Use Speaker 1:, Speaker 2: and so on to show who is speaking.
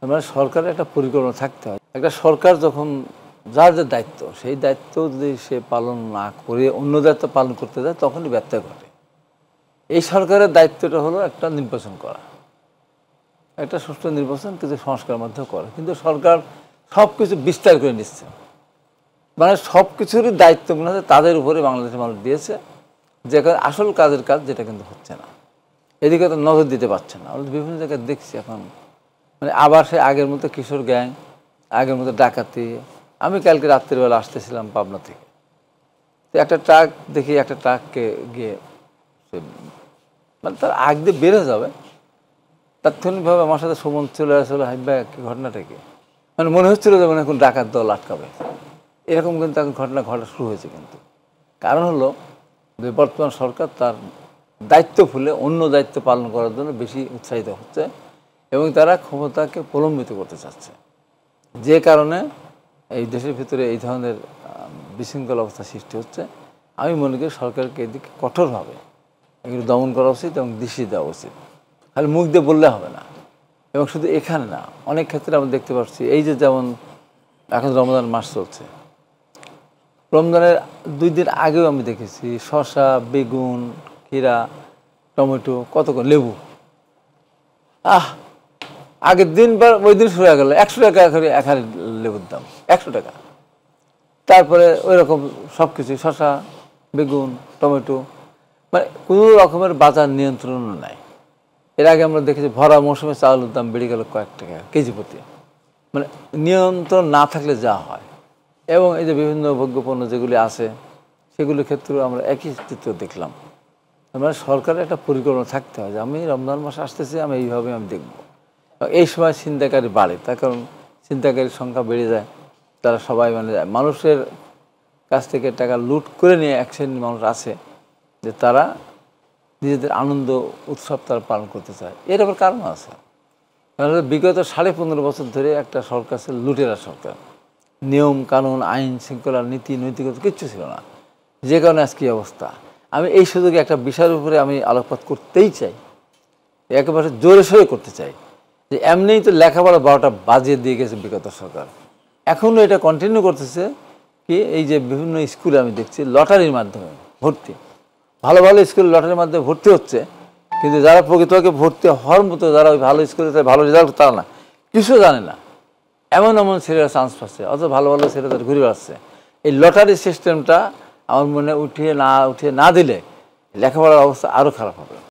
Speaker 1: মানে সরকারের একটা পরিকল্পনা থাকতে হয়। একটা সরকার যখন যার যে দায়িত্ব, সেই দায়িত্ব যদি সে পালন না করে অন্য দায়িত্ব পালন করতে যায়, তখনই ব্যত্যয় ঘটে। এই সরকারের দায়িত্বটা হলো একটা নির্বাচন করা, একটা সুষ্ঠু নির্বাচন কিছু সংস্কারের মাধ্যমে করা। কিন্তু সরকার সব কিছু বিস্তার করে নিচ্ছে, মানে সব কিছুরই দায়িত্ব মনে হচ্ছে তাদের উপরে বাংলাদেশের মানুষ দিয়েছে, যেখানে আসল কাজের কাজ যেটা কিন্তু হচ্ছে না। এদিকে তো নজর দিতে পারছে না। আমরা বিভিন্ন জায়গায় দেখছি এখন, মানে আবার সে আগের মতো কিশোর গ্যাং, আগের মতো ডাকাতি। আমি কালকে রাত্রিবেলা আসতেছিলাম পাবনা থেকে, তো একটা ট্রাক দেখি, একটা ট্রাককে গিয়ে সে মানে তার আগ দিয়ে বেড়ে যাবে, তাৎক্ষণিকভাবে আমার সাথে সুমন চলে আসলে, হাইবা কি ঘটনাটা কি, মানে মনে হচ্ছিল যে মানে এখন ডাকাত দল আটকাবে, এরকম কিন্তু এখন ঘটনা ঘটা শুরু হয়েছে। কিন্তু কারণ হলো যে বর্তমান সরকার তার দায়িত্ব ভুলে অন্য দায়িত্ব পালন করার জন্য বেশি উৎসাহিত হচ্ছে এবং তারা ক্ষমতাকে প্রলম্বিত করতে চাচ্ছে, যে কারণে এই দেশের ভিতরে এই ধরনের বিশৃঙ্খল অবস্থা সৃষ্টি হচ্ছে। আমি মনে করি সরকারকে এদিকে কঠোরভাবে এগুলো দমন করা উচিত এবং দৃষ্টি দেওয়া উচিত। খালি মুখ দিয়ে বললে হবে না। এবং শুধু এখানে না, অনেক ক্ষেত্রে আমরা দেখতে পাচ্ছি, এই যে যেমন এখন রমজান মাস চলছে, রমজানের 2 দিন আগেও আমি দেখেছি শসা, বেগুন, ক্ষীরা, টমেটো, কত করে লেবু, আগের দিন বা ওই দিন শুরু হয়ে গেল 100 টাকা করে এক হাড়ি লেবুর দাম, 100 টাকা। তারপরে ওই রকম সব কিছু, শসা, বেগুন, টমেটো, মানে কোনো রকমের বাজার নিয়ন্ত্রণও নাই। এর আগে আমরা দেখেছি ভরা মৌসুমে চাউলের দাম বেড়ে গেল কয়েক টাকা কেজি প্রতি, মানে নিয়ন্ত্রণ না থাকলে যা হয়। এবং এই যে বিভিন্ন ভোগ্যপণ্য যেগুলি আছে, সেগুলির ক্ষেত্রেও আমরা একই চিত্র দেখলাম। মানে সরকারের একটা পরিকল্পনা থাকতে হয় যে আমি রমজান মাস আসতেছি, আমি এইভাবে আমি দেখব। এই সময় ছিনতাইকারী বাড়ে, তার কারণ ছিনতাইকারীর সংখ্যা বেড়ে যায়। তারা সবাই মানে মানুষের কাছ থেকে টাকা লুট করে নিয়ে এক শ্রেণীর মানুষ আছে যে তারা নিজেদের আনন্দ উৎসব তারা পালন করতে চায়। এর আবার কারণ আছে। কারণ বিগত 15.5 বছর ধরে একটা সরকার ছিল লুটেরা সরকার। নিয়ম কানুন, আইন শৃঙ্খলা, নীতি নৈতিকতা কিচ্ছু ছিল না, যে কারণে আজকে অবস্থা। আমি এই সুযোগে একটা বিষয়ের উপরে আমি আলোকপাত করতেই চাই, একেবারে জোরে সোরে করতে চাই, যে এমনিই তো লেখাপড়া 12টা বাজিয়ে দিয়ে গেছে বিগত সরকার, এখনও এটা কন্টিনিউ করতেছে। কি এই যে বিভিন্ন স্কুলে আমি দেখছি লটারির মাধ্যমে ভর্তি, ভালো ভালো স্কুলে লটারির মাধ্যমে ভর্তি হচ্ছে, কিন্তু যারা প্রকৃতপক্ষে ভর্তি হওয়ার মতো, যারা ওই ভালো স্কুলে ভালো রেজাল্ট, তারা না, কিছু জানে না, এমন এমন ছেলেরা চান্স পাচ্ছে, অথচ ভালো ভালো ছেলেদের ঘুরে বেড়াচ্ছে। এই লটারি সিস্টেমটা আমার মনে উঠিয়ে না দিলে লেখাপড়ার অবস্থা আরও খারাপ হবে।